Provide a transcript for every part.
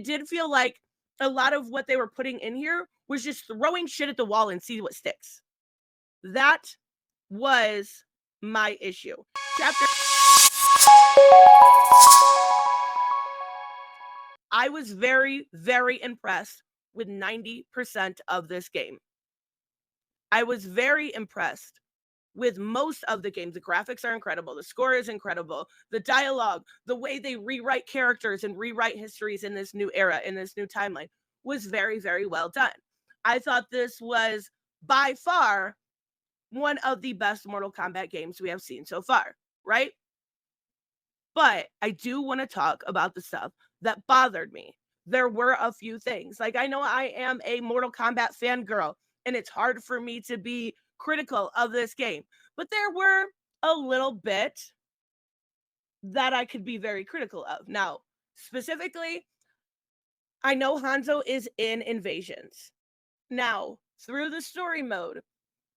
did feel like a lot of what they were putting in here was just throwing shit at the wall and see what sticks. That was my issue. I was very, very impressed with 90% of this game. I was very impressed with most of the games. The graphics are incredible. The score is incredible. The dialogue, the way they rewrite characters and rewrite histories in this new era, in this new timeline, was very, very well done. I thought this was by far one of the best Mortal Kombat games we have seen so far, right? But I do want to talk about the stuff that bothered me. There were a few things. Like, I know I am a Mortal Kombat fangirl, and it's hard for me to be critical of this game, but there were a little bit that I could be very critical of. Now, specifically, I know Hanzo is in Invasions. Now, through the story mode,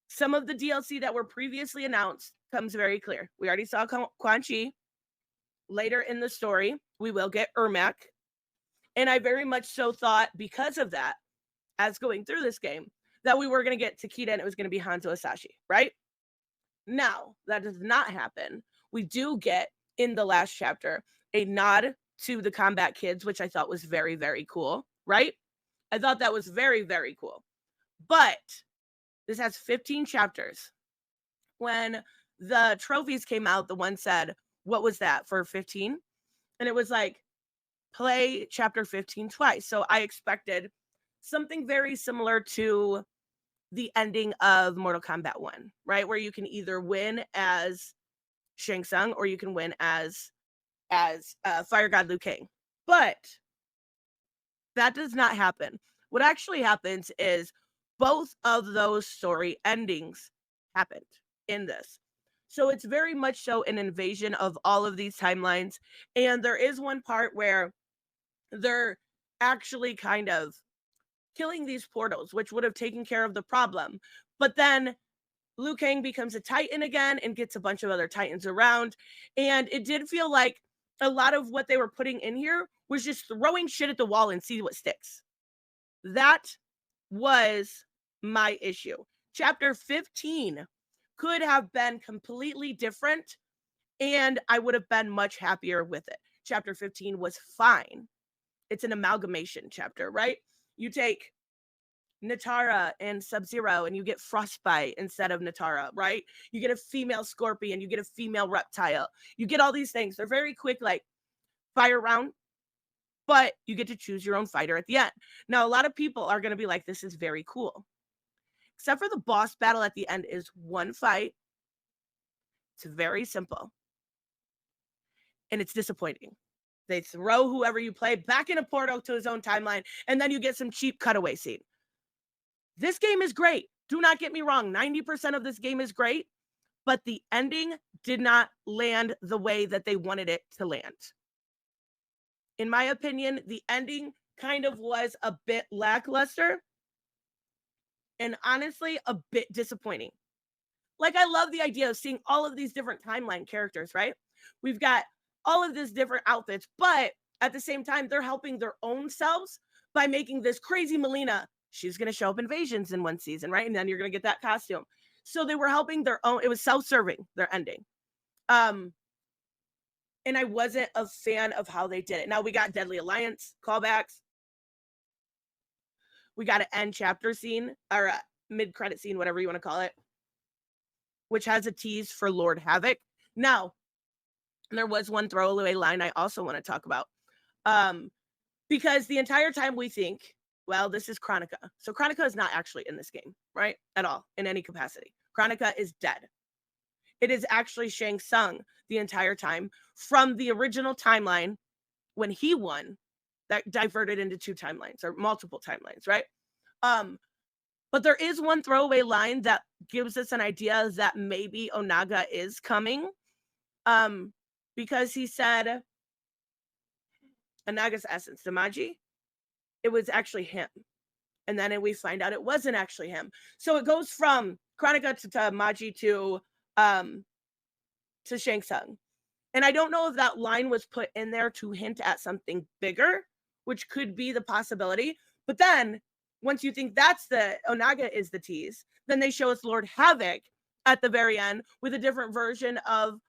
some of the DLC that were previously announced comes very clear. We already saw Quan Chi. Later in the story, we will get Ermac. And I very much so thought, because of that, as going through this game, that we were going to get Takeda and it was going to be Hanzo Hasashi, right? Now, that does not happen. We do get, in the last chapter, a nod to the Kombat Kids, which I thought was very, very cool, right? I thought that was very, very cool. But this has 15 chapters. When the trophies came out, the one said, what was that for 15? And it was like, play chapter 15 twice. So I expected something very similar to the ending of Mortal Kombat 1, right? Where you can either win as Shang Tsung or you can win as Fire God Liu Kang. But that does not happen. What actually happens is both of those story endings happened in this. So it's very much so an invasion of all of these timelines. And there is one part where they're actually kind of killing these portals, which would have taken care of the problem. But then Liu Kang becomes a Titan again and gets a bunch of other Titans around. And it did feel like a lot of what they were putting in here was just throwing shit at the wall and see what sticks. That was my issue. Chapter 15 could have been completely different, and I would have been much happier with it. Chapter 15 was fine. It's an amalgamation chapter, right? You take Natara and Sub-Zero and you get Frostbite instead of Natara, right? You get a female scorpion, you get a female reptile. You get all these things. They're very quick, like fire round, but you get to choose your own fighter at the end. Now, a lot of people are going to be like, this is very cool. Except for the boss battle at the end is one fight. It's very simple. And it's disappointing. They throw whoever you play back in a portal to his own timeline, and then you get some cheap cutaway scene. This game is great. Do not get me wrong. 90% of this game is great, but the ending did not land the way that they wanted it to land. In my opinion, the ending kind of was a bit lackluster and honestly a bit disappointing. Like, I love the idea of seeing all of these different timeline characters, right? We've got all of these different outfits, but at the same time, they're helping their own selves by making this crazy Melina. She's going to show up Invasions in one season, right? And then you're going to get that costume. So they were helping their own. It was self-serving, their ending. And I wasn't a fan of how they did it. Now we got Deadly Alliance callbacks. We got an end chapter scene or a mid-credit scene, whatever you want to call it, which has a tease for Lord Havoc. Now, there was one throwaway line I also want to talk about. Because the entire time we think, well, this is Kronika. So Kronika is not actually in this game, right? At all, in any capacity. Kronika is dead. It is actually Shang Tsung the entire time from the original timeline when he won that diverted into two timelines or multiple timelines, right? But there is one throwaway line that gives us an idea that maybe Onaga is coming. Because he said Onaga's essence, Damaji, it was actually him. And then we find out it wasn't actually him. So it goes from Kronika to Damaji to Shang Tsung. And I don't know if that line was put in there to hint at something bigger, which could be the possibility. But then once you think that's the Onaga is the tease, then they show us Lord Havoc at the very end with a different version of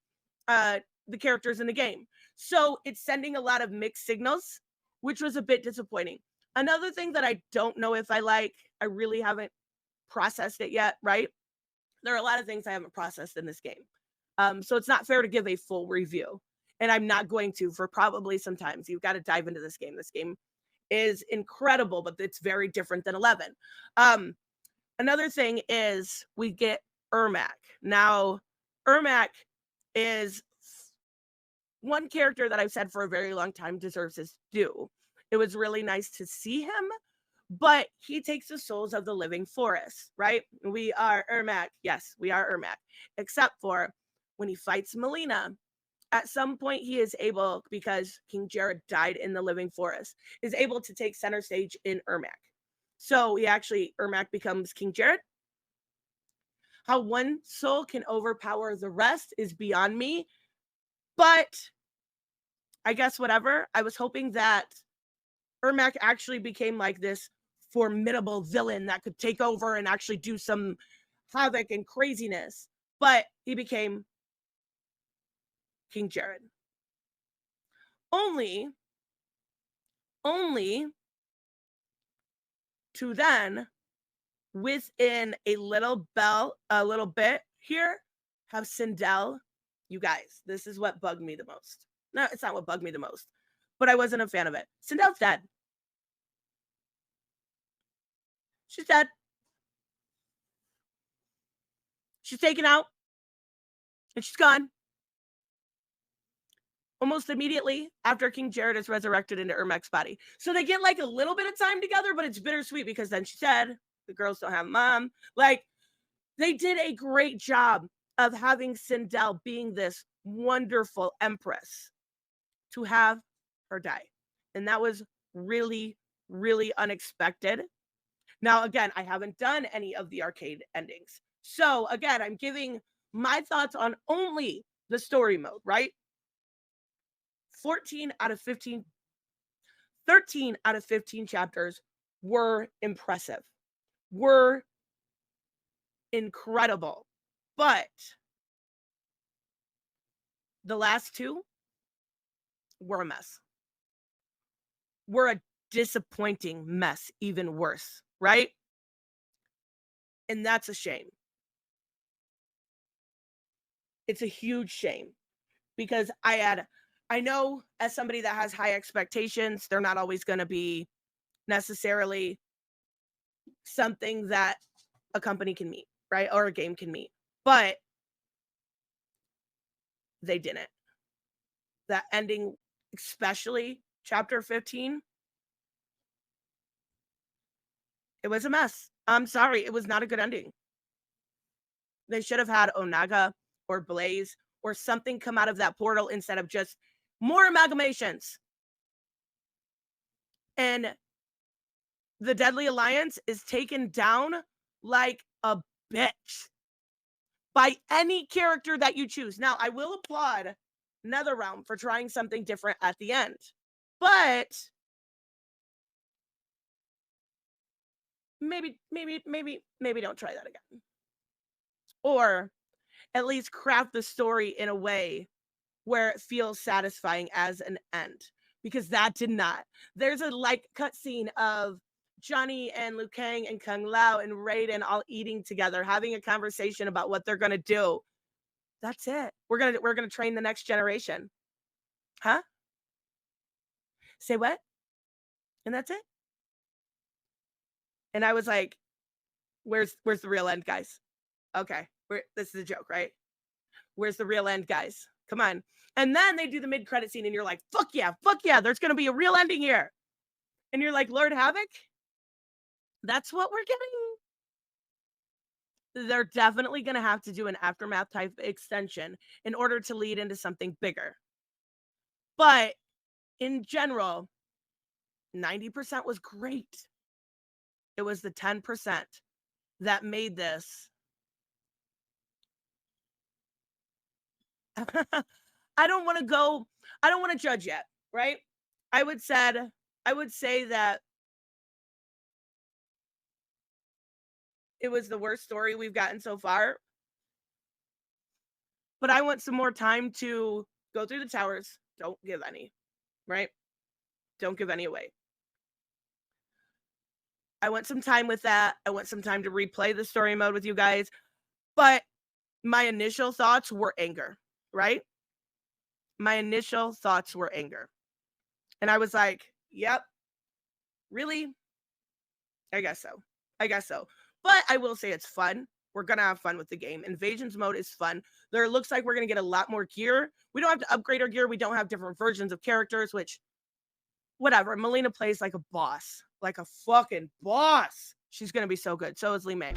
the characters in the game. So it's sending a lot of mixed signals, which was a bit disappointing. Another thing that I don't know if I like, I really haven't processed it yet, right? There are a lot of things I haven't processed in this game. So it's not fair to give a full review. And I'm not going to for probably some times. You've got to dive into this game. This game is incredible, but it's very different than 11. Another thing is we get Ermac. Now, Ermac is one character that I've said for a very long time deserves his due. It was really nice to see him, but he takes the souls of the living forest, right? We are Ermac. Yes, we are Ermac. Except for when he fights Melina, at some point he is able, because King Jared died in the living forest, is able to take center stage in Ermac. So Ermac becomes King Jared. How one soul can overpower the rest is beyond me. But I guess whatever. I was hoping that Ermac actually became like this formidable villain that could take over and actually do some havoc and craziness. But he became King Jared. Only to then, within a little bit here, have Sindel. You guys, this is what bugged me the most. No, it's not what bugged me the most, but I wasn't a fan of it. Sindel's dead. She's dead. She's taken out. And she's gone. Almost immediately after King Jared is resurrected into Ermac's body. So they get like a little bit of time together, but it's bittersweet because then she said, the girls don't have a mom. Like, they did a great job of having Sindel being this wonderful empress to have her die. And that was really, really unexpected. Now, again, I haven't done any of the arcade endings. So, again, I'm giving my thoughts on only the story mode, right? 13 out of 15 chapters were impressive, were incredible. But the last two were a mess. Were a disappointing mess, even worse, right? And that's a shame. It's a huge shame because I know as somebody that has high expectations, they're not always going to be necessarily something that a company can meet, right? Or a game can meet. But they didn't. That ending, especially chapter 15, it was a mess. I'm sorry, it was not a good ending. They should have had Onaga or Blaze or something come out of that portal instead of just more amalgamations. And the Deadly Alliance is taken down like a bitch by any character that you choose. Now, I will applaud NetherRealm for trying something different at the end. But maybe don't try that again. Or at least craft the story in a way where it feels satisfying as an end, because that did not. There's a like cutscene of Johnny and Liu Kang and Kung Lao and Raiden all eating together, having a conversation about what they're gonna do. That's it. We're gonna train the next generation. Huh? Say what? And that's it. And I was like, where's the real end, guys? Okay, this is a joke, right? Where's the real end, guys? Come on. And then they do the mid-credit scene and you're like, fuck yeah, there's gonna be a real ending here. And you're like, Lord Havoc? That's what we're getting? They're definitely gonna have to do an aftermath type extension in order to lead into something bigger. But in general, 90% was great. It was the 10% that made this. I don't want to judge yet, right? I would said I would say that it was the worst story we've gotten so far, but I want some more time to go through the towers. Don't give any, right? Don't give any away. I want some time with that. I want some time to replay the story mode with you guys. But my initial thoughts were anger, right? My initial thoughts were anger. And I was like, yep, really? I guess so. I guess so. But I will say it's fun. We're going to have fun with the game. Invasions mode is fun. There looks like we're going to get a lot more gear. We don't have to upgrade our gear. We don't have different versions of characters, which, whatever. Melina plays like a boss, like a fucking boss. She's going to be so good. So is Lee May.